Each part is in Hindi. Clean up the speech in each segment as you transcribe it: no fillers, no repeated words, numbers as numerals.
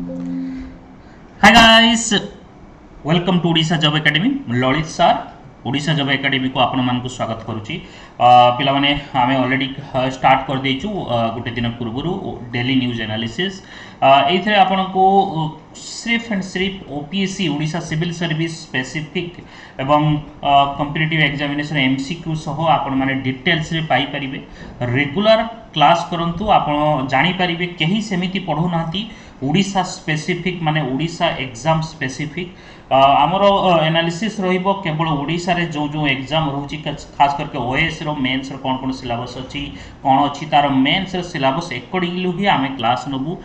Hi guys, welcome to Odisha job academy. Lalit sir Odisha job academy को आपण मानक स्वागत करुच्ची। पिला माने आमे ऑलरेडी स्टार्ट कर देचु गोटे दिन पूर्व डेली न्यूज एनालिसिस। एथरे आपण को सिर्फ एंड सिर्फ OPSC Odisha civil service specific एवं कॉम्पिटिटिव एग्जामिनेशन एमसीक्यू सह आपण माने डिटेल्स रे पाई परिबे। रेगुलर क्लास करंतु आपण जानि परिबे केही सेमिति पढौ नांती ओडिशा स्पेसिफिक माने ओडिशा एग्जाम स्पेसिफिक आमर एनालिसिस रहिबो केवल ओडिशा रे जो जो एग्जाम रहउची खास करके ओएस रो मेंस रो कोन कोन सिलेबस अछि कोन अछि तार मेंस रो सिलेबस अकॉर्डिंगली ही आमे क्लास नबु।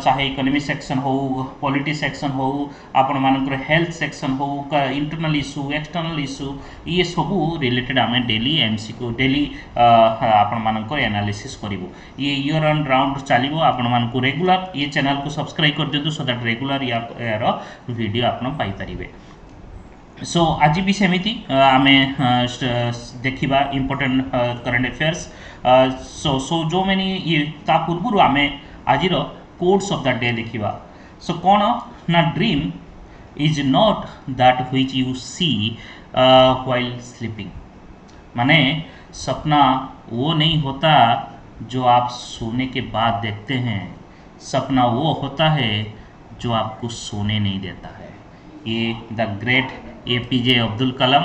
चाहे इकोनॉमी सेक्शन हो, पॉलिटी सेक्शन हो, आपण मानकर हेल्थ सेक्शन हो, इंटरनल इशू एक्सटर्नल इशू ये सब रिलेटेड आमे डेली एमसीक्यू डेली आपण मानकर एनालिसिस करिवो। ये ईयर एंड राउंड चलिवो। आपण मानकु रेगुलर ये चैनल को सब्सक्राइब कर दियंतु सो दैट रेगुलर यार वीडियो आपण पाई परिबे। सो आज भी सेमिति आमे देखिबा इंपोर्टेंट करंट अफेयर्स। सो जो मैंने ये ता पूर्व आमे आजिर कोड्स ऑफ द डे देखिबा। सो कोन ना dream is not that which you see while sleeping. माने सपना वो नहीं होता जो आप सोने के बाद देखते हैं, सपना वो होता है जो आपको सोने नहीं देता है। ये the great APJ Abdul Kalam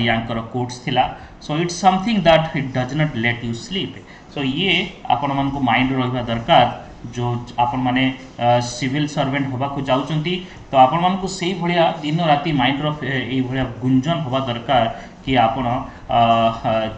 यांकर कोट्स थिला। So it's something that it does not let you sleep. So ये आपण मन को माइंड रहिबा दरकार। जो आपण माने सिविल सर्वेंट होबा को जाउचंती तो आपण मन को सेही भलिया दिन राति माइंड रो एई भलिया गुंजन होबा दरकार कि आपण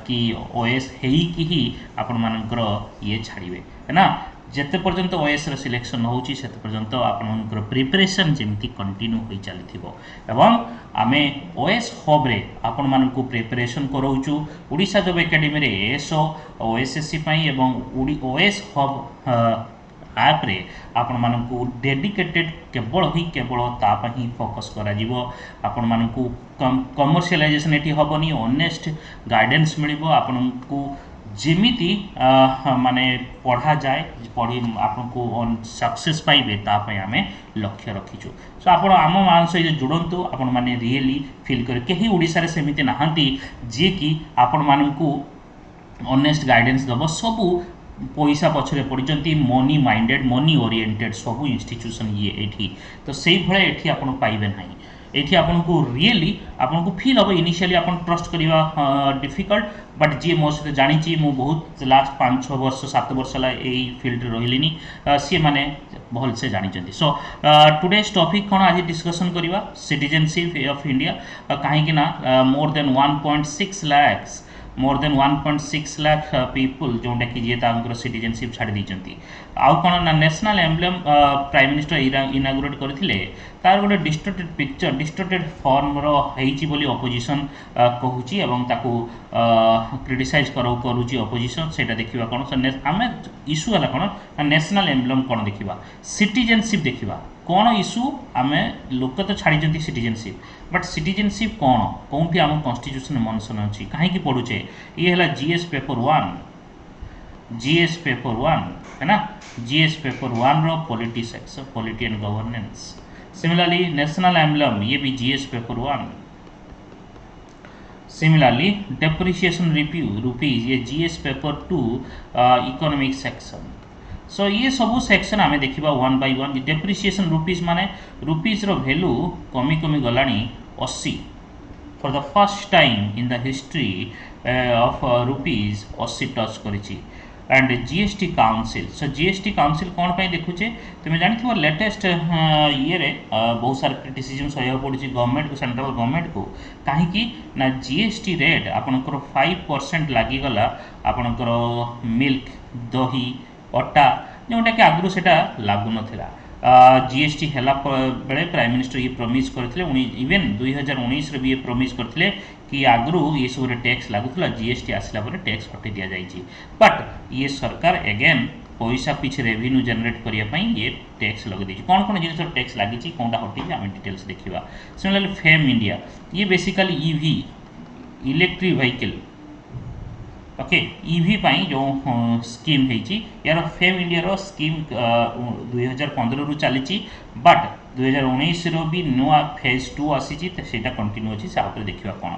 कि ओएस हेई कि ही आपण मानकर ये छाड़िबे है ना। जेते पर्यंत ओएस रो सिलेक्शन होउची सेते पर्यंत आपण मानकर प्रिपरेशन जेमती कंटिन्यू होई चलिथिबो। एवं आमे ओएस हब रे आपण मान को प्रिपरेशन करौचु ओडिशा जॉब एकेडमी रे एसओ ओएसएससी पई एवं ओएस हब ऐप रे आपण मानकु डेडिकेटेड केवल ताप ही फोकस करा जीवो। आपण मानकु कमर्शियलाइजेशन एठी हबनी, ऑनेस्ट गाइडेंस मिलिबो। आपनकु जेमिति माने पढ़ा जाए पढ़ी आपको सक्सेस पाइबे ता पय आमे लक्ष्य रखिछु। सो आपण आम मान सहित जुड़ंतु। आपण माने रियली फील करे केही ओडिसा रे सेमिति नाहंती जे कि आपण मानकु ऑनेस्ट गाइडेंस दबो। सबु पैसा पछरे पड़ती मनी माइंडेड मनी ओरिएंटेड सब इंस्टीट्यूशन ये एठी तो से भाया एठी आपण पाइबे नाही। एठी आपण को रियली आपण को फील हम इनिशियली आपण ट्रस्ट करवा डिफिकल्ट बट जी मो सहित जानी मु बहुत लास्ट 5-6 वर्ष 7 वर्ष है यही फील्ड रही सी मैंने भल से जानी। सो टुडेज टॉपिक कौन आज डिस्कशन करवा सिटीजनशिप ऑफ इंडिया कहीं more than 1.6 lakh more than 1.6 lakh people जोटा कि जी सिटीजनशिप छाड़ी देती। आउ कौन ना national emblem prime minister inaugurate करते तार गोटे डिस्टोर्टेड पिक्चर डिस्टोर्टेड फॉर्म रही बोली अपोजिशन कहूची एवं ताकू क्रिटिसाइज करुची अपोजिशन सेटा देखिबा कौन आम इश्यू है कौन नेशनल एम्ब्लेम कौन देखिबा सिटीजनशिप देखिबा कौन इश्यू आम लोक तो छाड़ी सिटीजनशिप बट सिटीजनशिप कौन कौटी आम कन्स्टिट्यूशन मेंशन अच्छी कहीं पढ़ुचे ये है जीएस पेपर 1 जीएस पेपर 1 है ना जीएस पेपर 1 रो polity section polity and governance. Similarly national emblem ये भी GS paper 1। Similarly depreciation review rupees ये GS paper 2 economic section. So ये सब सेक्शन आमे देखिबा 1 by 1। डेप्रिसिएशन रुपीज माने रुपीज रो वैल्यू कमी कमी गलानी 80 for the first time in the history of rupees 80 touch करिछि। And GST council so GST council कौन पे देखुचे तुम जानी लेटेस्ट ये रे बहुत सारा क्रिटिसिजम सहयोग पड़ी गवर्नमेंट को सेंट्रल गवर्नमेंट को कहीं ना जीएसटी रेट आपनकर 5% लगिगला आपनकर मिल्क दही अटा जोटा कि आगु से लागू नाला। जीएसटी है बेले प्राइम मिनिस्टर ये प्रमिज करते इवेन 2019 भी ये प्रमिज करते कि आगु ये सब टैक्स लगुला जीएसटी आसला टैक्स हटे दि जाइए बट ये सरकार एगेन पैसा पिछे रेवेन्यू जनरेट करने ये टैक्स लगे दी कौन कौन जिन टैक्स लगी कौनटा हटे आम डिटेल्स देखा। सिमिलरली फेम इंडिया ये basically EV electric vehicle okay EV पाई जो स्कीम है यार फेम इंडिया रो स्कीम 2015 रु चली बट 2019 रो भी नुआ फेज 2 आसी सेटा कंटिन्यू अच्छी से आउट देखा कौन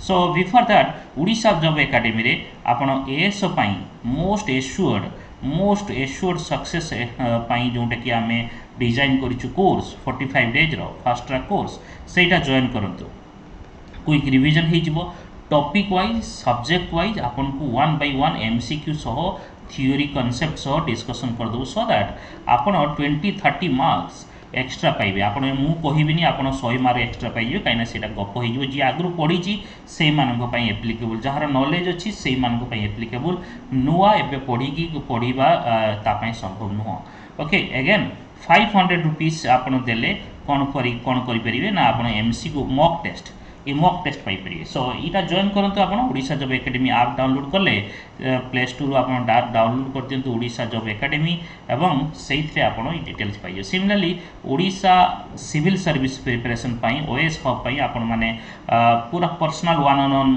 so before that Odisha job academy रे आपण एएसओ पाई मोस्ट एश्योर्ड सक्सेस पाई जोटा कि आम डिजाइन करूँ कोर्स 45 डेज रो फास्ट ट्रैक कोर्स सेटा जॉइन करंतु क्विक रिवीजन हो टॉपिक वाइज सब्जेक्ट वाइज आपन को 1 by 1 एमसीक्यू सह थ्योरी कॉन्सेप्ट सह डिस्कशन कर दो सो दैट आपन 20-30 मार्क्स एक्स्ट्रा पाइबे आपन मु कहिबिनी आपन 100 मार्क एक्स्ट्रा पाइबे काइना सेटा गप हो जी आगु पढ़ी से मानक पई एप्लीकेबल जहार नॉलेज अच्छी से मानक पई एप्लीकेबल नुआ एबे पढ़ी की पढ़ीबा ता पई संभव नुह ओके अगेन 500 रुपीस आपन देले कौन करि परिबे ना आपन एमसीक्यू मॉक टेस्ट ये मॉक टेस्ट पाई परिबे सो इटा जॉइन करंतु आपन Odisha job academy app download करले प्ले स्टोर आपन डाउनलोड कर दियंतु ओडिशा जॉब एकेडमी एवं सेइथरे आपन ई डिटेल्स पाइयो similarly Odisha civil service preparation पाई ओएस हब पाई आपन माने पूरा personal one on one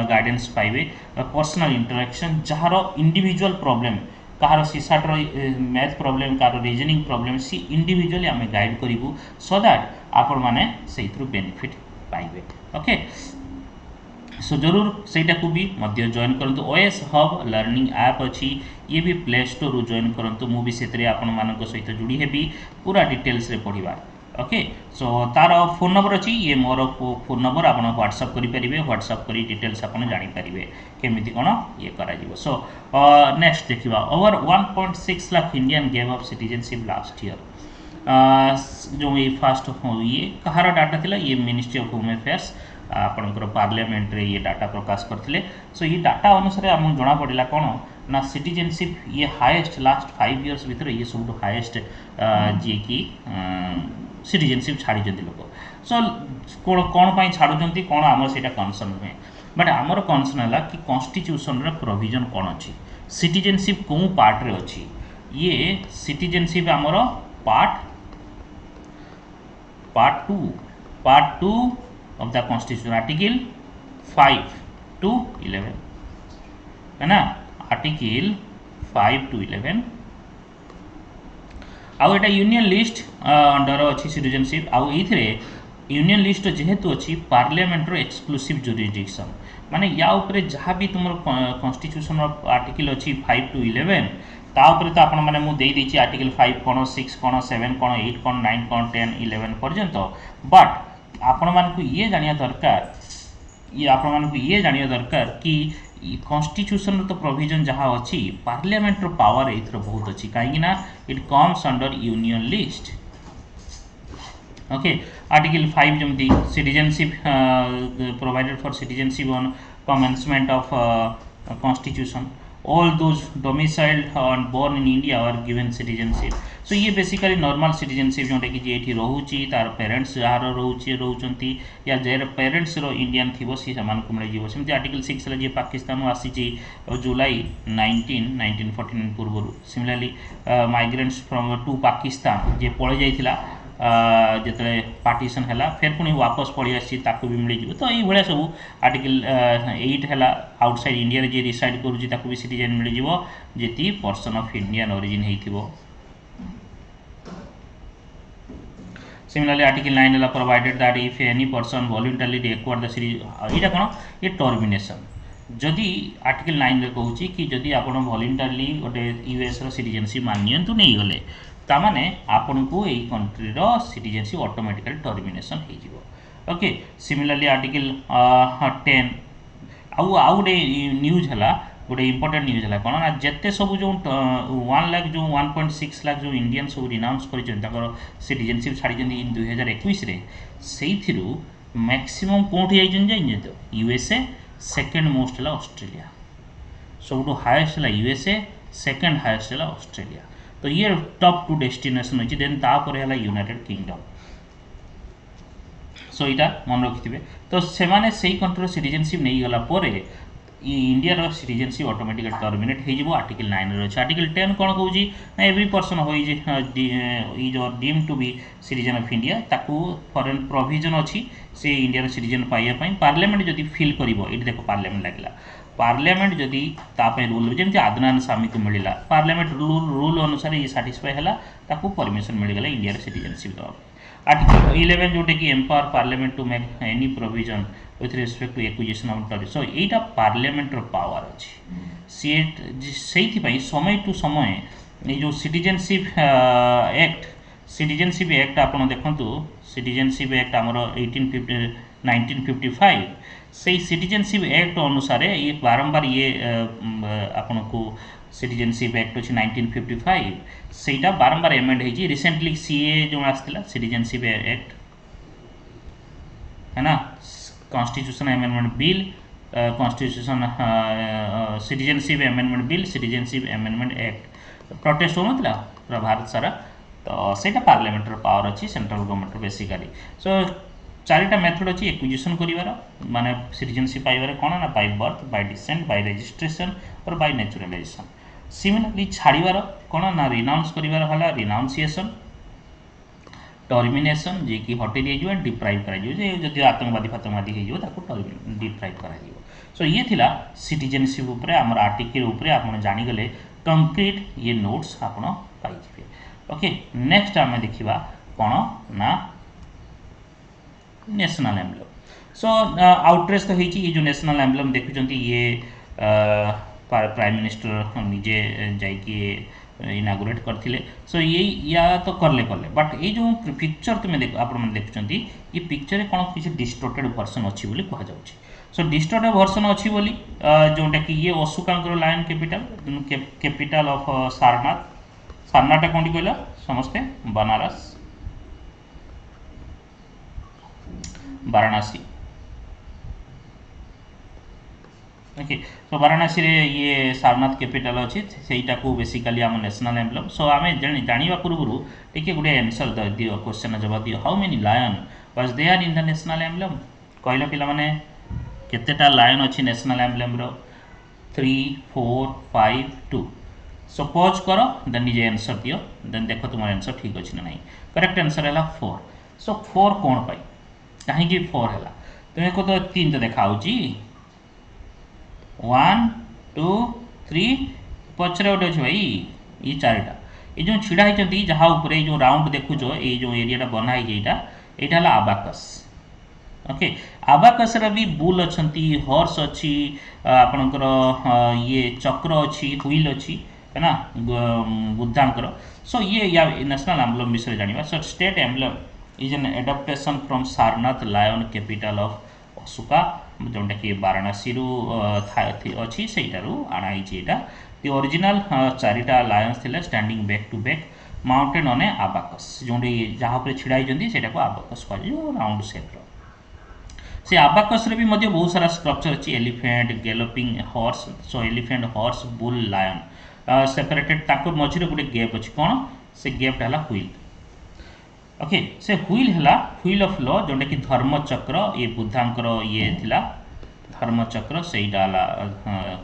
guidance पाइबे पर्सनल इंटरेक्शन जहारो इंडिविजुअल प्रॉब्लम कहार सीसाट मैथ प्रॉब्लम कहार रीजनिंग प्रॉब्लम सी इंडिविजुअली आम गाइड करूँ सो दैट आपण मैंने से बेनिफिट पाइबे ओके सो जरूर सेटा को भी मध्य जॉइन करंतु ओएस हब लर्निंग ऐप अच्छी ये भी प्ले स्टोर रू जॉइन करंतु मु भी सेतरे आपण मानक सहित जुड़ी हेबी पूरा डिटेल्स रे पढ़िबा ओके सो तार फोन नंबर अच्छी ये मोर फोन नंबर आप व्हाट्सअप करेंगे व्हाट्सअप कर डिटेल्स आप जानीपारे केमी कौन ये कर सो नेक्स्ट देखा over 1.6 lakh Indian gave up citizenship last year जो ये फास्ट ये कहार डाटा थिला ये मिनिस्ट्री ऑफ होम अफेयर्स आपणकर पार्लियामेंट रे ये डाटा प्रकाश करते सो ये डाटा अनुसार आम जना पड़ा कौन ना सिटीजनशिप ये हाएस्ट लास्ट 5 इयर्स भितर ये सब हाएस्ट जी की सिटीजनशिप छाड़ी लोक सो कौन छाड़ुंट कौन आम से कनसर्न नुहे बट आमर कनसर्न है कि कॉन्स्टिट्यूशन प्रोविजन कौन अच्छी सिटीजनशिप कौ पार्ट रे अच्छी ये सिटीजनशिप आमर part two of the constitution article 5 to 11 है ना आर्टिकल 5 to 11 आउ एटा यूनियन लिस्ट अंडर अच्छी सिटीजनशिप आउ इथरे यूनियन लिस्ट जेहेतु अच्छी पार्लियामेंट रो एक्सक्लूसिव जुरिडिक्शन माने या ऊपर जहाँ भी तुम कॉन्स्टिट्यूशन आर्टिकल अच्छी 5 to 11 ता ऊपर तो आपण माने मु दे दीची आर्टिकल 5 कोन 6 कोन 7 कोन 8 कोन 9 कोन 10 11 पर्यंत बट आपण मान को ये जानिया दरकार कि कॉन्स्टिट्यूशन तो प्रोविजन जहाँ अच्छी पार्लियामेंट रो पावर एथर बहुत अच्छी कहीं it comes under union list okay article 5 जमती citizenship provided for citizenship on commencement of constitution all those domiciled and born in India are given citizenship so ये बेसिकली नॉर्मल सिटीजनशिप जोटा कि ये रोचे तार पेरेंट्स जार रोचे या जेर पेरेंट्स रो इंडियन थी सी मिल सेमती आर्टिकल 6 जी पाकिस्तान आसी जुलाई 1914 पूर्व similarly migrants from to Pakistan जे पड़े जाइथिला जिते पार्टीशन है फिर पुणी वापस पड़ी आसी भी मिल तो ये सब आर्टिकल 8 है आउटसाइड इंडिया जी रिसाइड करूँ भी सिटीजन मिल जी पर्सन ऑफ इंडियन ओरिजिन हो सिमिलरली आर्टिकल 9 है provided that if any person voluntarily acquire the citizen यहाँ कौन ये टर्मिनेशन जदि आर्टिकल 9 रे कहूँ कि जदि आप वॉलंटरली गोटे यूएस सिटीजनशिप मानियंतु नहीं गले तामाने आपन को यही कंट्री रो सिटीजनशिप ऑटोमेटिकली टर्मिनेशन हो ओके सिमिलरली आर्टिकल 10 आउ गोटे न्यूज है गोटे इंपोर्टेंट न्यूज है कौन ना जिते सब जो 1 लाख जो 1.6 लाख जो इंडियन सब रिनाउंस कर सिटीजनशिप छाड़ी इन 2021 से मैक्सिमम कौटी जाइए तो यूएसए सेकेंड मोस्ट है ऑस्ट्रेलिया सब हाएस्ट है यूएसए सेकेंड हाएस्ट है ऑस्ट्रेलिया तो ये टॉप 2 डेस्टिनेशन अच्छी देन तापर है यूनाइटेड किंगडम सो यहाँ मन रखिथे तो से माने सही कंट्री सिटीजनशिप नहीं गला पर इंडिया रो सिटीजनशिप ऑटोमेटिकली टर्मिनेट हो आर्टिकल 9 रे अच्छे आर्टिकल 10 कौन कहूँ ना एवरी पर्सन हो deem to be citizen of India ताकू फॉरेन प्रोविजन अच्छी से इंडिया सिटीजन पाइबा पार्लियामेंट जदि फिल कर ये देखो पार्लियामेंट लगे पार्लियामेंट जदि तापे रूल जमी आदनान सामी को मिलला पार्लियामेंट रूल अनुसार ये साटिस्फाई है ताकू परमिशन मिलगला इंडिया सिटीजनशिप दवा आर्टिकल 11 जोटे कि empower parliament to make any provision with respect to acquisition of territory so एटा पार्लियामेंट रो पावर अछि से समय टू समय ये जो सिटीजनशिप एक्ट आप देखु सिटीजनशिप एक्ट आमर 1955 से सिटीजनशिप एक्ट अनुसार ये बारंबार ये आपन को सिटीजनशिप एक्ट अच्छी 1955 सेटा बारंबार एमेंड है रिसेंटली सीए जो आसला सिटीजनशिप एक्ट है ना constitution amendment bill constitution citizenship amendment bill citizenship amendment act protest हो पूरा भारत सारा तो सेटा पार्लियामेंट पावर अच्छी सेंट्रल गवर्नमेंट बेसिकली सो चारिटा मेथड अच्छी एक्विजिशन कर माने सिटीजनशिप पाइबार कौन ना by birth bye decent bye registration और बाय नेचुरलाइजेशन सिमिलरली छाड़बार कौन ना रिनाउंस कर रिनाउंसिएशन टर्मिनेशन जी कि हटे दिया डिप्राइव कर आतंकवादी हो डिप्राइव कर सो ये थिला सिटीजनशिप उपरे हमर आर्टिकल उपरे आपण जानिगले कंक्रीट ये नोट्स आपण पाइबे ओके नेक्स्ट आम देखा कौन ना नेशनल एम्बलम सो आउटरेस तो होती ये जो नेशनल एम्बलम देखुं ये प्राइम मिनिस्टर निजे जाइए इनागुरेट करते सो ये या तो करले बट ये जो पिक्चर तुम्हें देख आप देखुं ये पिक्चर कौन किसी डिस्टोर्टेड वर्सन अच्छी बोली कहुच्छे सो डिस्टोर्टेड वर्सन अच्छी बोली जोटा कि ये Ashoka lion capital of Sarnath कौन कहला समस्ते बनारस वाराणसी ओके सो वाराणसी रे ये सारनाथ कैपिटल अच्छी सेटा को बेसिकली आम नेशनल एम्बलम सो आम जाना पूर्व टे गोटे आंसर दियो क्वेश्चन जवाब दियो how many lion was there in the national emblem कहल पिला माने केतेटा लायन अच्छी नेशनल एम्बलम रो 3 4 5 2 सो पॉज करो देन निजे आंसर दियो देन देखो तुम आंसर ठीक अच्छी ना नहीं करेक्ट आंसर है 4 सो 4 कौन पाई कहीं 4 है तुम्हें को तो 3 तो देखा 1 2 3 पचरे गोटे अच्छे भाई ये चारिटा ये जो छिड़ा होती जहाँ उपरे जो राउंड देखुच ये जो एरिया बना है आबाकस ओके आबाकस भी बुल अच्छा हॉर्स अच्छी आपणकर ये चक्र अच्छी व्हील अच्छी है ना बुद्धांकर सो ये या नेशनल एम्बलम विषय जाना so state emblem is an adaptation from Sarnath lion capital of Ashoka जोटा कि वाराणसी अच्छी से आनाई दि ओरिजिनल चारिटा लायंस थे standing back to back mounted on a abacus जो जहाँ पर छिड़ा होती आबाकस कह राउंड शेप्र से आबाकस भी बहुत सारा स्ट्रक्चर अच्छी elephant galloping horse so elephant horse bull lion separated मझे गोटे गैप अच्छी कौन से गैप है व्हील ओके से व्हील है व्हील ऑफ लॉ जोटा कि धर्मचक्र ये बुद्धांकर ये थिला धर्मचक्र से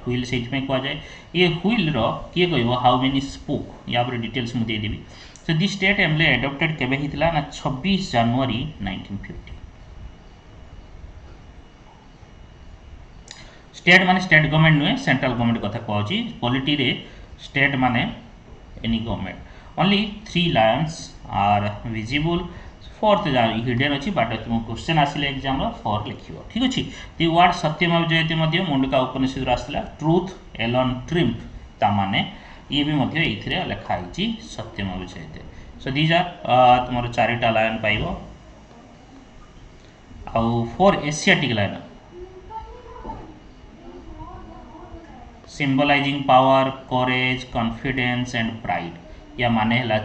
व्हील से कहुए ये व्हील किए कह हाउ मेनी स्पोक या डिटेल्स मुझे देदेवी so the state emblem adopted केबे हितला ना 26 जनवरी 1950 स्टेट माने स्टेट गवर्नमेंट नुहे सेंट्रल गवर्नमेंट कथा कहूँ पॉलिटी रे स्टेट माने any government only 3 lions are visible fourth hidden अच्छी बाट तुम क्वेश्चन आसिले एग्जाम 4 लिख ठीक अच्छे दि वर्ड सत्यम जयते मुंडका उपनिषद आसला ट्रुथ एलन ट्रिम्प ताने ये भी ये लिखाई सत्यम जयते सो दीज आर तुम 4टा लायन पाइब आउ 4 Asiatic lion symbolising power courage confidence and pride या माने हला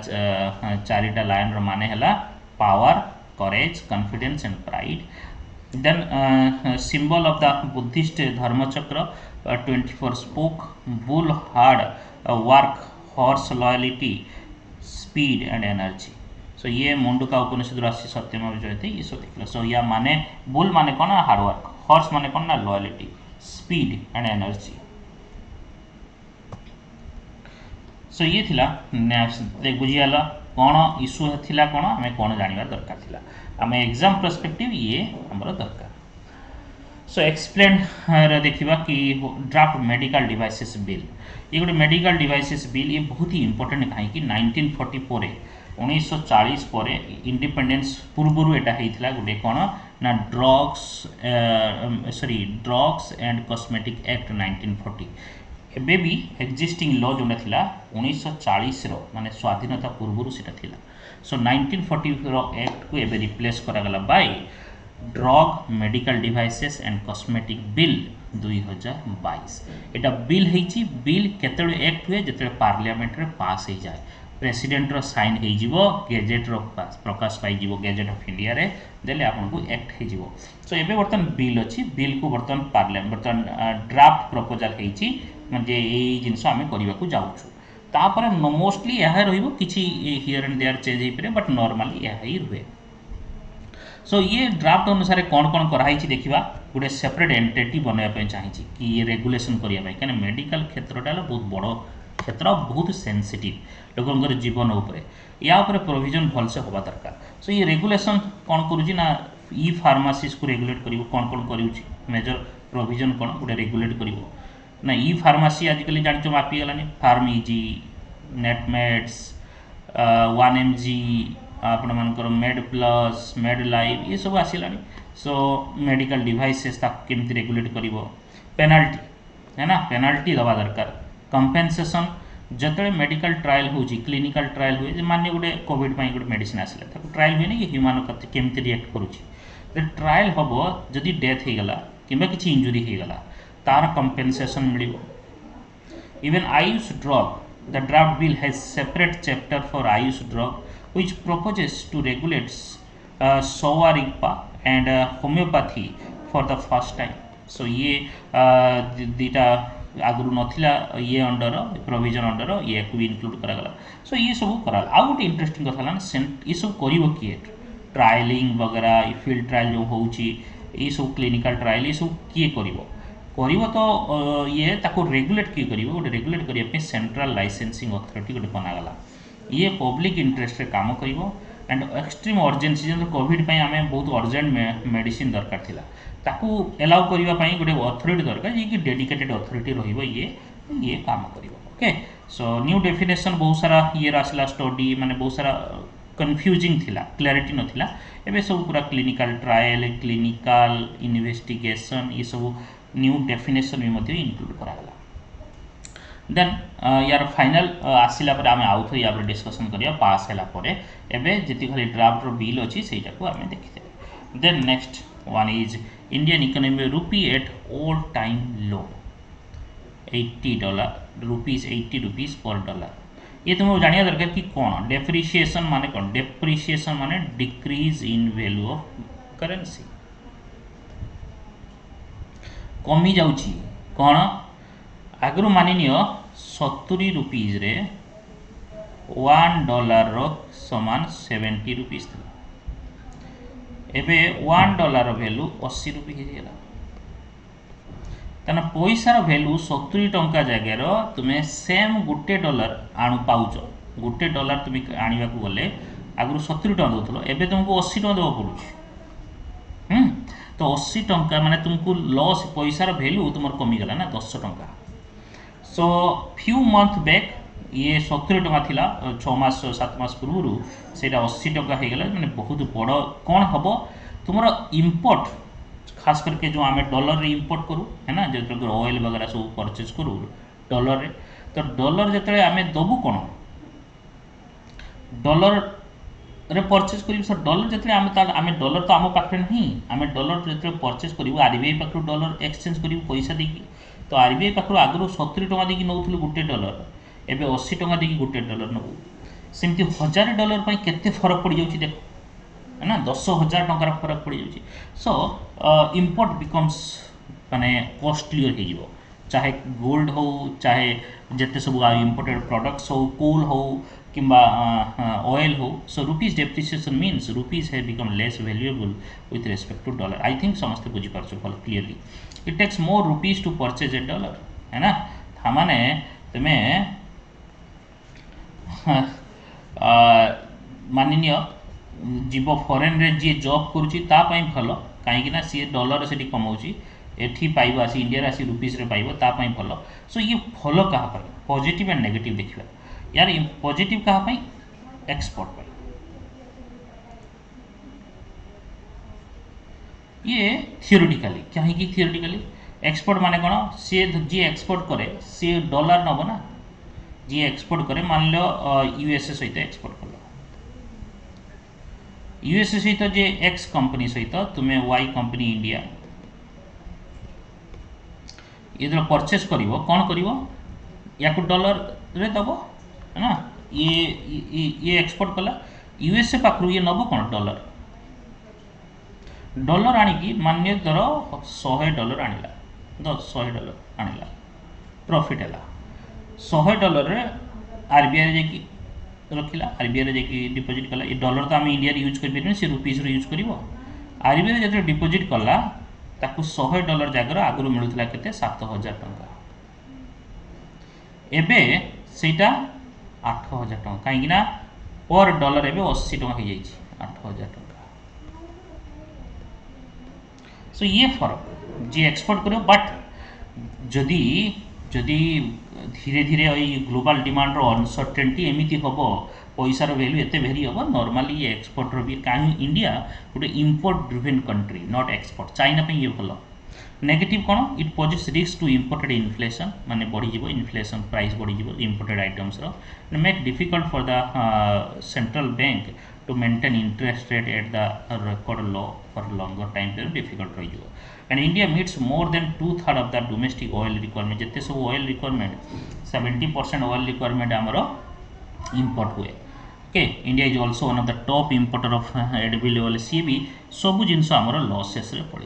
4टा लायन रो माने हला power courage confidence and pride then symbol of the Buddhist Dharmachakra 24 spoke bull hard work horse loyalty speed and energy so ये मुंडका उपनिषद राशि सत्यम जयते ये सब देखला सो या माने बुल माने कौन हार्ड वर्क हॉर्स माने कौन ना loyalty speed and energy so ये थिला बुझीगला कौन इश्यू थिला कौन आम कौन जानवर दरकार थिला आम एग्जाम पर्सपेक्टिव ये हमर दरकार सो एक्सप्लेन देखा कि ड्राफ्ट मेडिकल डिवाइसेस बिल ये गोटे मेडिकल डिवाइसेस बिल ये बहुत ही इंपोर्टेंट कहीं 1940 पर 1940 पर इंडिपेंडेंस पूर्व यहाँ गोटे कौन ना drugs sorry drugs and cosmetic act 1940 एबे भी एक्जिस्टिंग लॉ जोटा थिला 1940 रो माने स्वाधीनता पूर्व से थिला सो 1940 रो एक्ट को एबे रिप्लेस करागला by drug medical devices and cosmetic bill 2022 एटा बिल हेची बिल केतळे एक्ट हुए जेतळे पार्लियामेंट रे पास हो जाए प्रेसिडेंट रो साइन हो जीवो गेजेट रो प्रकाश पाई जीवो गेजेट ऑफ इंडिया रे देले आपन को एक्ट हो जीवो सो एबे वर्तन बिल अछि बिल को वर्तन पार्लियामेंट वर्तन ड्राफ्ट प्रपोजल हेची म्हणजे एई जिंस आमे करिवा को जाउछु तापर मोस्टली यह रहिबो किछि हियर एंड देयर चेंज हे परे बट नॉर्मली यह ही रुहे सो ये ड्राफ्ट अनुसार कौन कौन कराई देखा गोटे सेपरेट एंटिटी बनवाई चाहिए कि ये रेगुलेशन करने कहीं मेडिकल क्षेत्रटा बहुत बड़ क्षेत्र बहुत सेंसिटिव लोकर जीवन उपर या प्रोविजन भलसे हवा दरकार सो ये रेगुलेशन कौन करुँना ई फार्मासीज को रेगुलेट कर कौन कौन कर मेजर प्रोविजन कौन गोटे रेगुलेट कर ना ई फार्मासी आजिकल जान मापिगलानी फार्म इजी नेटमेड्स 1mg आपण मानकर मेड प्लस मेड लाइव ये सब आसला सो मेडिकल डिवाइसेस केमती रेगुलेट कर पेनाल्टी है ना पेनाल्टी दवा दरकार कंपेनसेशन जिते मेडिकल ट्रायल हो क्लिनिकल ट्रायल हुए मान्य गोटे कोविड गोटे मेडिसिन आसला ट्रायल हुए कि ह्यूमन केमती रिएक्ट करुँच ट्रायल हम जदि डेथ हो गला कि इंजुरी हो गला तार compensation mill even Ayush drug the draft bill has separate chapter for Ayush drug which proposes to regulate Sovarigpa and homeopathy for the first time. So ये दीटा आगु नथिला ये अंडर प्रोविजन अंडर ये को इंक्लूड करागला सो ये सब कराला आ गोटे इंटरेस्टिंग कथा ना ये सब करिवो किए ट्रायलिंग वगैरह फील्ड ट्रायल जो होउची ये सब क्लिनिकल ट्रायल ये सब किए करिवो तो ये ताको रेगुलेट किए करिवो गोटे रेगुलेट करिया पे सेंट्रल लाइसेंसिंग अथॉरिटी गोटे बनागला ये पब्लिक इंटरेस्ट रे काम करिवो एंड एक्सट्रीम अर्जेन्सी जो कोविड आम बहुत अर्जेंट मेडिसिन दरकार थिला ताकू एलाउ करबा पई गोटे अथॉरिटी दरकार जे कि डेडिकेटेड अथॉरिटी रहिबो ये काम करिवो ओके सो न्यू डेफिनेशन बहुत सारा ये आसला स्टडी माने बहुत सारा कन्फ्यूजिंग थिला क्लैरिटी नथिला एबे सब पूरा क्लिनिकल ट्रायल क्लिनिकल इन्वेस्टिगेशन ये सब न्यू डेफिनेशन भी मध्य इंक्लूड करागला देन यार फाइनल आसिला पर आम आउ थे यहाँ डिस्कसन करिया पास हैला परे एबे जति खाली ड्राफ्ट रो बिल अछि सेटा को आमे देखिते then next one is Indian economy rupee at all time low $80 rupees 80 rupees per dollar ये तुम जानिया दरकार कि कौन डेप्रिसिएशन माने कौन डेप्रिसिएशन माने decrease in value of currency कमी जाउची कौन आगु मानिनिय 70 रुपीज रे $1 रो समान 70 रुपीज था एबे $1 वैल्यू 80 रुपी हो तेना पैसार वैल्यू 70 टंका जगार तुम्हें सेम गोटे डॉलर आणु पाउच गोटे डॉलर तुम्हें आने को गले आगु 70 टका दौल एबे तुमको 80 टका देवा पड़ुଛି तो 80 टंका माने तुमको लॉस पैसार वैल्यू तुम कमीगला ना 10 टंका सो फ्यू मंथ बैक ये 70 टका थिला 6 मास 7 मास पूर्व से 80 टका हो गला माने बहुत बड़ कौन हम तुम इंपोर्ट खास करके जो आम डॉलर रे इंपोर्ट करूँ है ना जो ऑयल वगैरह सब परचेज करूँ डॉलर रे तो डॉलर जिते आम दबू कौन डॉलर रे परचेज कर डॉलर जिते आम डॉलर तो आम पाखे नहीं आम डॉलर जो परचेज करूँ आरबीआई पाखु डॉलर एक्सचेंज करूँ पैसा देकी तो आरबीआई पाखु आगु 70 टका देकी नौलु गोटे डॉलर एबे 80 टका देकी गोटे डॉलर नबू सेमती $1000 पर केते फरक पड़ जाउची देख है ना 10,000 टंकार फरक पड़ जाउची सो इंपोर्ट बिकम्स माने कॉस्टली हो चाहे गोल्ड हो चाहे जिते सब इंपोर्टेड प्रोडक्ट्स हो कोल हो किंबा ऑयल हो so rupees depreciation means rupees है become less valuable with respect to dollar I think समस्त बुझीपार भल clearly it takes more rupees to purchase a dollar है ना थाने तुम्हें माननीय जीव फॉरेन रे जी जॉब करुच्ची भल कहीं सी डॉलर से कमाऊँ एठी पाइबो आसी इंडिया आसी रुपीस रे पाइबो ता पई भलो सो ये भलो कहा पई पॉजिटिव एंड नेगेटिव देखिबा यार पॉजिटिव कहा पई एक्सपोर्ट पई ये थियोरेटिकली कहीं थियोरेटिकली एक्सपोर्ट माने कौन सी जी एक्सपोर्ट करे सी डॉलर नब ना जी एक्सपोर्ट करे मान लो यूएसए सहित एक्सपोर्ट कल यूएसए सहित जे एक्स कंपनी सहित तुम्हें वाई कंपनी इंडिया ये जो परचेस करिवो कौन करिवो या डॉलर रे दबो है ना ये एक्सपोर्ट कला यूएसए पाखरु ये नबो कौन डॉलर डॉलर आनिकी मान्य धर $100 आनिला $100 आनिला प्रॉफिट है $100 रे आरबीआई जाकि रखिला आरबीआई जाकि डिपॉजिट कला ये डॉलर तो आम इंडिया यूज कर परिबे से रुपीस यूज करिवो आरबीआई जब डिपॉजिट कला ताकू $100 जगह आगुरी मिलूला केते 7,000 टंका एबे सेटा 8,000 टंका कहीं ना पर डॉलर एबे 80 टंका हो जाइए 8,000 टंका सो ये फरक जी एक्सपोर्ट करो बट जदि जदि धीरे धीरे ये ग्लोबल डिमांड रो अनसर्टेनिटी एमिति हबो पैसार वैल्यू एते भेरी हम नॉर्मली ये एक्सपोर्टर भी कहीं इंडिया गोटे import driven country not export China पे ये भल नेगेटिव कौन it poses risk to imported inflation माने बढ़ी जीवो इन्फ्लेशन प्राइस बढ़ी जीवो इंपोर्टेड आइटम्स रो make difficult for the central bank to maintain interest rate at the record low for longer time period difficult रही जीवो and India meets more than 2/3 of the domestic oil requirement जत्ते सब oil requirement 70% oil requirement हमरो import हुए okay India is also one of the top importer of edible oil सी भी सब जिनस आमर लॉसेस रे पड़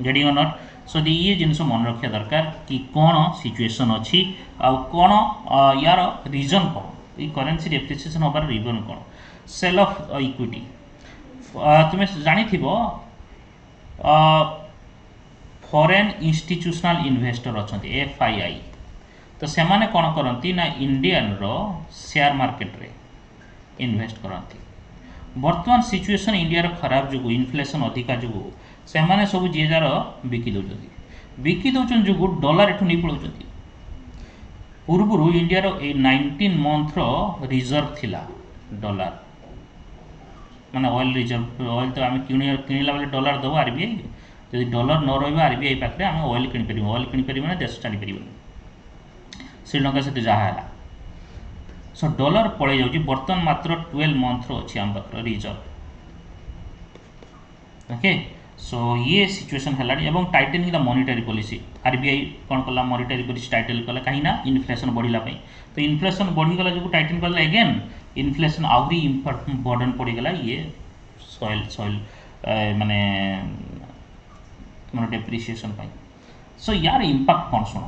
गेटिंग और नॉट सो ये जिनस मन रखा दरकार कि कौन सिचुएशन अच्छी आउ कौन यार रीजन कौन ये करेन्सी डेप्रिसिएशन होबार रीजन कौन सेल ऑफ इक्विटी तुम्हें जानी फॉरेन इंस्टीट्यूशनल इन्वेस्टर अच्छा FII तो से माने कौन करती ना इंडियन रो शेयर मार्केट रे इन्वेस्ट करती बर्तमान सिचुएशन इंडिया रो खराब जो इन्फ्लेशन अधिका जो से माने सब जी जार बिकी दौरान जो डॉलर एठू नहीं पड़ों पूर्व इंडिया रो 19 मंथ रो रिजर्व थिला डॉलर माने ऑयल रिजर्व ऑयल तो आम किणला बेले डॉलर दब आरबीआई जब डॉलर न रहा आरबीआई पाखे आम ऑयल किपर ऑयल किपर ना देश चली पार श्रीलंका सहित जहाँ है सो डॉलर पड़े जाऊँगी बर्तमान मात्र 12 मंथ अच्छी आम पाख रिजर्व ओके सो ये सिचुएशन है टाइटेनिंग द मॉनिटरी पॉलिसी आरबीआई कौन कला मॉनिटरी पॉलिसी टाइटल कला कहीं ना इन्फ्लेशन बढ़ला तो इन्फ्लेशन बढ़ीगला जो टाइटेन कला एगेन इन्फ्लेशन आहरी बर्डन पड़ीगला ये सॉइल माने तुम डेप्रिसिएशन सो यार इंपैक्ट कौन शुण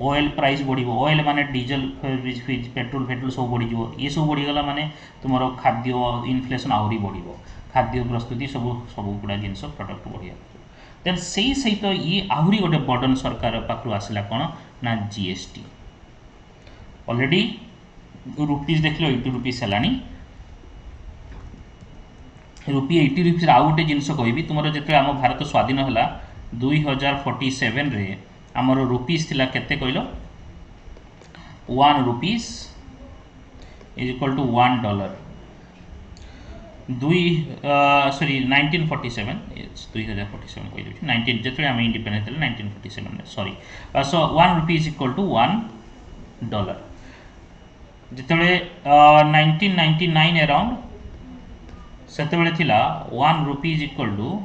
ऑयल प्राइस बढ़ ऑयल माने डीजल पेट्रोल सब बढ़ ये सब बढ़ीगला माने तुम खाद्य इन्फ्लेशन आहरी बढ़ खाद्य प्रस्तुति सब सब गुड़ा जिन प्रडक्ट बढ़िया देन से सहित ये आहरी गोटे बर्डन सरकार पाखु आसला कौन ना जीएसटी ऑलरेडी रुपीज देख लो 80 रुपीज है रुपी 80 रुपीज आउ गोटे जिनस कहि तुम जो आम भारत स्वाधीन है 2047 रे आमर रुपीज थिला केते कहलो 1 rupees is equal to $1 sorry 1947 2047 कही दूँ 19 जो आम independent 1947 sorry so 1 rupee is equal to $1 जिते 1999 अराउंड से 1 rupee is equal to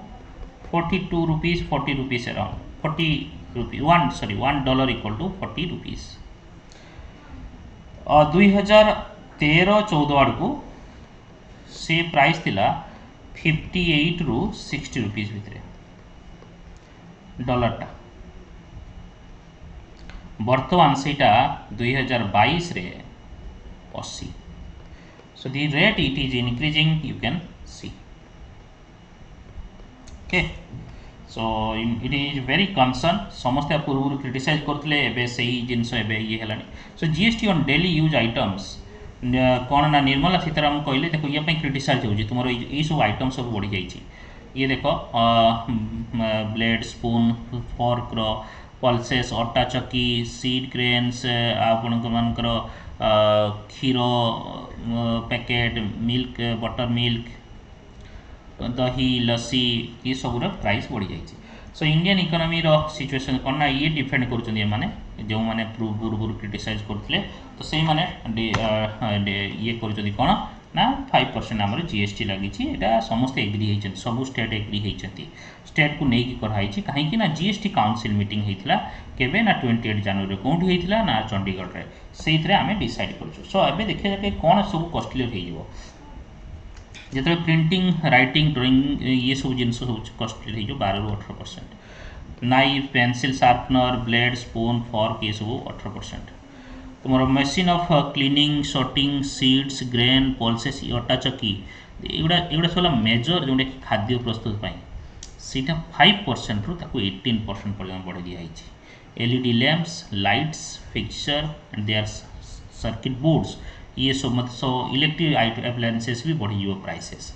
42 rupees 40 rupees around 40 rupee $1 equal to 40 rupees 2013-14 आड़ को से प्राइस थिला 58 रु 60 रुपीज भितर डॉलर टा बर्तमान सेटा 2022 रे 80 so the rate it is increasing you can see okay so it is very concern समस्त पूर्व क्रिटिसाइज करते से जिनस ये है so GST on daily use items कौन ना निर्मला सीतारामन कहले देखो ये क्रिटिसाइज हो तुम ये सब आइटम सब बढ़ी जाइए ये देख ब्लेड स्पून फॉर्क पल्सेस अटा चक्की सीड क्रेन्स आपणकर क्षीर पैकेट मिल्क बटर मिल्क दही लस्सी ये सबूर प्राइस बढ़ी जाइए। सो इंडियन इकोनॉमी सिचुएशन कौन ना ये डिफेंड कर जो मैंने पूर्व क्रिटिसाइज करते तो से मैंने ये कर कौन ना 5% आम जीएसटी लगी समस्ते एग्री होती सब स्टेट एग्री होती स्टेट को लेकिन कराई कहीं ना जीएसटी काउंसिल मीटिंग होता केबे ना 28 जनवरी कौटी होता ना चंडीगढ़ में से आम डिसाइड कर। सो ए देखा जाए कौन सब कस्टली हो जो प्रिंटिंग राइटिंग ड्राइंग ये सब जिन सब कस्टली हो 12 ରୁ 18%। Knife pencil sharpener blade spoon fork ये सब 18%। तुम machine of cleaning sorting seeds grain pulses अटा चक्की एगुड़ा सब मेजर जोटा कि खाद्य प्रस्तुत सीटा 5% रू 18% पर्यटन बढ़ी दिखाई। LED lamps lights fixture and their circuit boards ये सब मत सो इलेक्ट्रिक एप्लायंसेस भी बढ़ी प्राइसेस।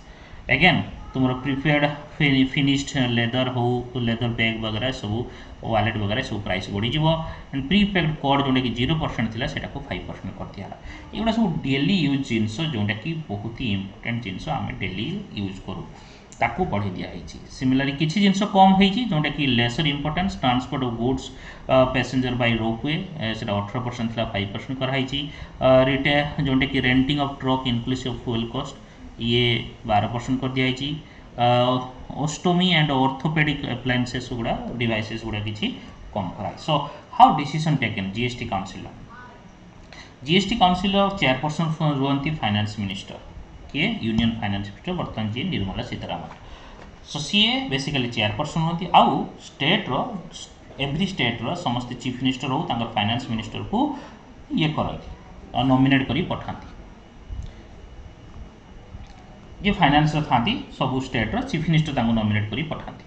अगेन तुम प्रिपेयर्ड फिनिश्ड लेदर हो लेदर बैग वगैरह सब वालेट वगैरह सब प्राइस बढ़ी एंड प्रीपेड कोड जोटा कि 0% थी से 5% कर दिया। एगुड़ा सब डेली यूज जिनस जोटा कि बहुत ही इंपोर्टेंट जिनस आम डेली यूज करूँ ताकू बढ़ी दिखाई। सिमिलरली किसी जिनस कम होती जोटा कि lesser importance transport of goods passenger by ropeway से 18% था 5% कराई। रिटे जोटा कि renting of truck inclusive of fuel cost ये 12% कर दिखाई। ओस्टोमी एंड ऑर्थोपेडिक एप्लायंसेस गुड़ा डिवाइसेस गुड़ा किसी कम कराई। So how decision taken GST council chairperson रुहंती फाइनेंस मिनिस्टर किए यूनियन फाइनेंस मिनिस्टर बर्तमान जी निर्मला सीतारामन। सो सीए बेसिकली चेयरपर्सन होती आउ स्टेट एवरी स्टेट समस्त चीफ मिनिस्टर हो फाइनेंस मिनिस्टर को ये करती नॉमिनेट करी पठाती जे फाइनेंस था सब स्टेट चीफ मिनिस्टर नॉमिनेट करी पठाती।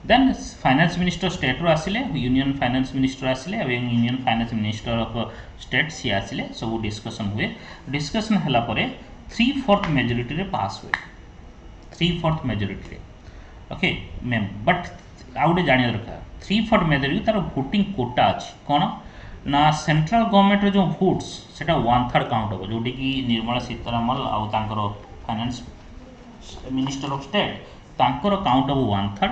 देन फाइनेंस मिनिस्टर स्टेट आसिले यूनियन फाइनेंस मिनिस्टर आसिले union finance minister of state सी आसिले सब डिस्कशन हुए। डिस्कशन हला परे 3/4 मेजोरिटी रे पास हुए 3/4 मेजोरिटी रे ओके मैम बट आउ गए जाना दरकार 3/4 मेजोरिटी तार भोटिंग कोटा अच्छी कौन ना सेंट्रल गवर्नमेंट जो भोट्स से 1/3 काउंट हम जोटी कि निर्मला सीतारामन आउ फाइनेंस मिनिस्टर ऑफ स्टेट तांकर काउंट हम 1/3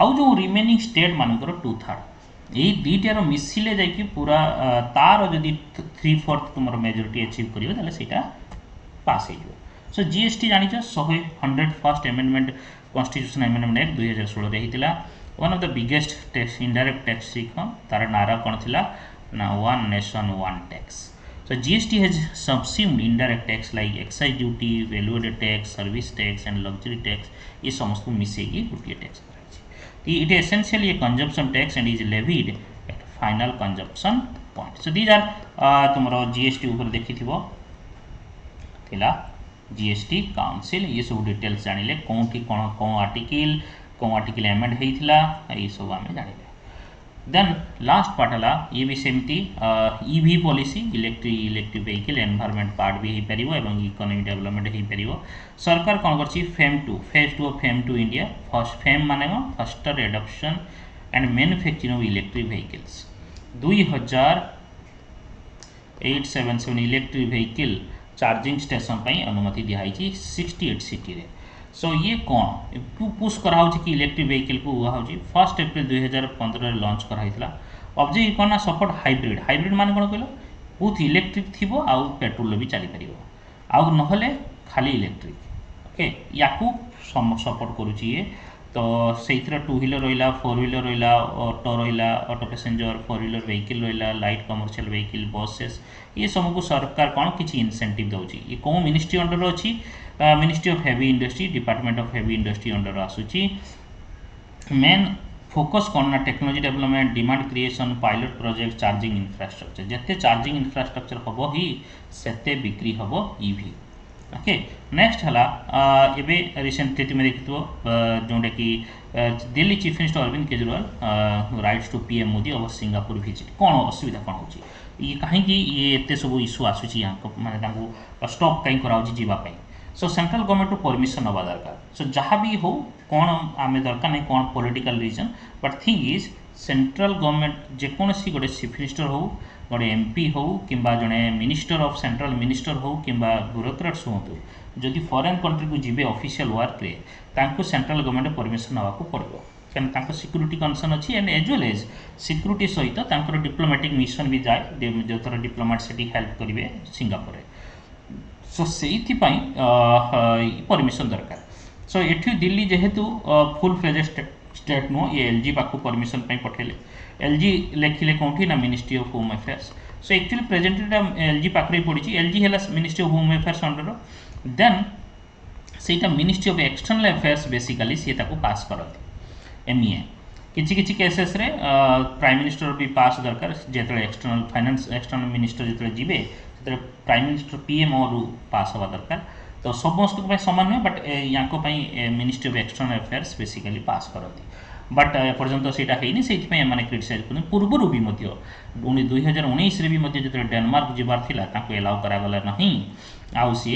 आउ जो रिमेनिंग स्टेट मानकर 2/3 यही दुईटार मिसिले जाकि पूरा तार जदि 3/4 तुम मेजोरिटी अचिव कर पास हो। सो जीएसटी जानी 101st amendment constitution amendment act 2016 होता one of the biggest tax indirect tax reform तार नारा कौन थी ना one nation one tax. So GST has subsumed indirect tax like excise duty value added tax service tax and luxury tax ये समस्त मिसेगी गोटे टैक्स कराई। It essentially a consumption tax and is levied at final consumption point. So these are तुम जीएसटी ऊपर देखी जीएसटी काउंसिल ये सब डिटेल्स जानिले कौटी कौन कौन आर्टिकल एमेंड होता ये सब आम जानिले। देन लास्ट पार्ट है ये भी सेमती EV policy electric vehicle environment part भी हो पार और इकोनॉमी डेवलपमेंट हो पार। सरकार कौन कर phase two of FAME two India first FAME माने faster adoption and manufacturing of electric vehicles 2877 electric vehicle charging station पर अनुमति दिखाई 68 सिटी रे। सो ये कौन पुश कराऊँ कि इलेक्ट्रिक व्हीकल को हुआ 1 एप्रिल 2015 लॉन्च कराइला। ऑब्जेक्ट कौन ना सपोर्ट हाइब्रिड माने कौन कहल बहुत इलेक्ट्रिक थी आउ पेट्रोल भी चली पार आउ नहले खाली इलेक्ट्रिक ओके या सपोर्ट करुच्ची ये तो से 2 व्हीलर रहा 4 व्हीलर रहा ऑटो पैसेंजर 4 व्हीलर व्हीकल रहा लाइट कमर्शियल व्हीकल बसेस ये सब को सरकार कौन किसी इनसेंटिव दौर ये कौन मिनिस्ट्री अंडर अच्छी ministry of heavy industry department of heavy industry under आसूची। मेन फोकस कौन ना technology development demand creation pilot project charging infrastructure जिते चार्जिंग इंफ्रास्ट्रक्चर हम ही सेते बिक्री हम ईवी ओके। नेक्स्ट है एबे रिसेंटली में देखो जोटा कि Delhi chief minister Arvind Kejriwal writes to PM Modi और सिंगापुर विजिट कौन असुविधा कौन हो ये कहीं ये एत सब इश्यू आसूँ यहाँ मानते स्टॉप कहीं कराऊँ जावाई सो सेंट्रल गवर्नमेंट रू परमिशन नवा दरकार सो जहाँ भी हो कौन आम दरकार नहीं कौन political reason but thing is central government जेकोसी गोटे चीफ मिनिस्टर हो गोटे एमपी हो कि जड़े मिनिस्टर ऑफ सेंट्रल मिनिस्टर हो कि ब्यूरोक्रेट्स हूँ जदि फॉरेन कंट्री को जीवे ऑफिशियल वर्क रे तांको सेंट्रल गवर्नमेंट परमिशन नवा को पड़ो क्या सिक्यूरीटी कंसर्न अच्छी and as well as security सहित तांकर डिप्लोमेटिक मिशन भी जाए जो थर डिप्लोमेट से हेल्प करेंगे सिंगापुर सो से परमिशन दरकार सो ये दिल्ली जेहेतु फुल फ्लेज स्टेट नुह ये एलजी पाखु परमिशन पठेले एलजी लिखिले कौटी ना ministry of home affairs so actually presently LG पाखे पड़ी एलजी है ministry of home affairs under then से ministry of external affairs basically सी पास करती एमईए किसी किसी केसेस रे प्राइम मिनिस्टर भी पास दरकार जो एक्सटर्नल फाइनेंस एक्सटर्नल मिनिस्टर जो जीवे से प्राइम मिनिस्टर पीएमओ रु पास हवा दरकार तो समस्त सामान नुहे बट या ministry of external affairs basically pass करती बट एपर्यंत सीटा है से क्रिटिसाइज कर पूर्वर भी 2019 भी जो डेनमार्क जीवार था एलाउ करागला नहीं आउ सी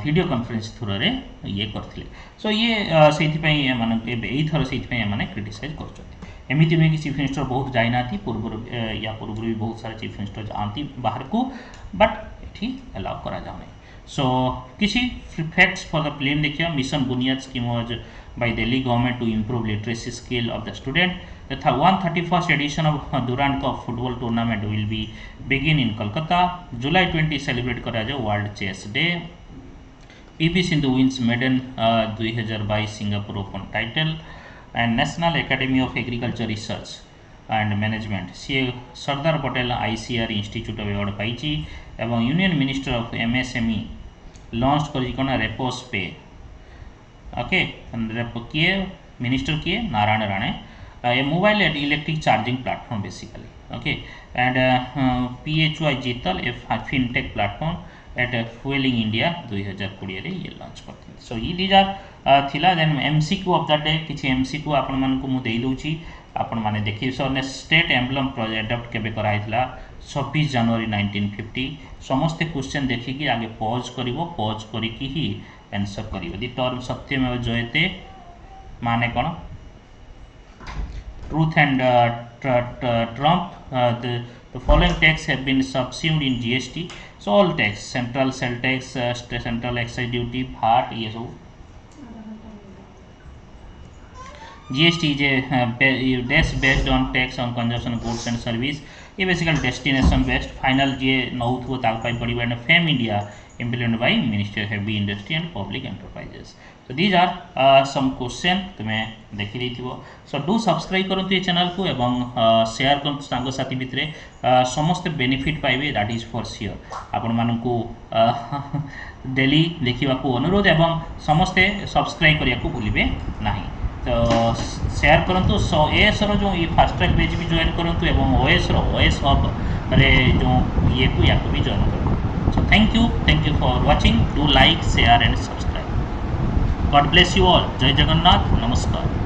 वीडियो कॉन्फ्रेंस थ्रू रे ये करथिले सो ये से थर से क्रिटिसाइज करमती नुहे कि चीफ मिनिस्टर बहुत जाइना पूर्व या पूर्व भी बहुत सारा चीफ मिनिस्टर जाती बाहर को बट ये एलाउ करा जाने सो किसी फैक्ट्स फॉर द प्लेन देखिए मिशन बुनियाद scheme was by Delhi government to improve literacy skill of the student. The 131st edition of Durand Cup football tournament will be begin in Kolkata. July 20 celebrate करा जाए World Chess Day. PV Sindhu wins maiden 2022 Singapore Open title and National Academy of Agriculture Research and Management C Sardar Patel ICR Institute of Award पाई एवं union minister of MSME launch कर रेपोस पे ओके किए मिनिस्टर किए नारायण राणे ये mobile electric charging platform basically okay and PHY जीतल a fintech platform at fueling India 2020 रे ये लॉन्च करते सो ये दीज आर थिला then MCQ of the day किछि MCQ आपण मानकु मु देई दोछि आपण माने देखि सो ने स्टेट एम्ब्लम प्रोजेक्ट अडॉप्ट केबे कराइतला 26 जनवरी 1950 समस्त क्वेश्चन देखिकी आगे पॉज करिवो पॉज करिकी ही आंसर करिवो दि टर्म सत्यमेव जयते माने कोन truth and triumph the following tax have been subsumed in GST so all tax central sell tax central excise duty VAT ये सब GST is a dash based on tax on consumption goods and service ये बेसिकली डेस्टिनेशन बेस्ड फाइनल जे नौ थो ताक पाई पड़ी and FAME India implement by minister heavy industry and public enterprises so these are some question तुम्हें देखी देथिबो सो डू सब्सक्राइब करंतु ये चैनल को एवं शेयर करंतु सांग साथी भितरे समस्त बेनिफिट पाइबे दैट इज फॉर श्योर आपण मानकु डेली देखिबा को अनुरोध एवं समस्त सब्सक्राइब करिया को भूलिबे नाही तो शेयर करंतु एएस रो जो ये फास्ट ट्रैक पेज भी ज्वाइन करंतु एवं ओएस हब रे जो ये को या को भी ज्वाइन करंतु so thank you for watching do like share and subscribe God bless you all जय जगन्नाथ नमस्कार।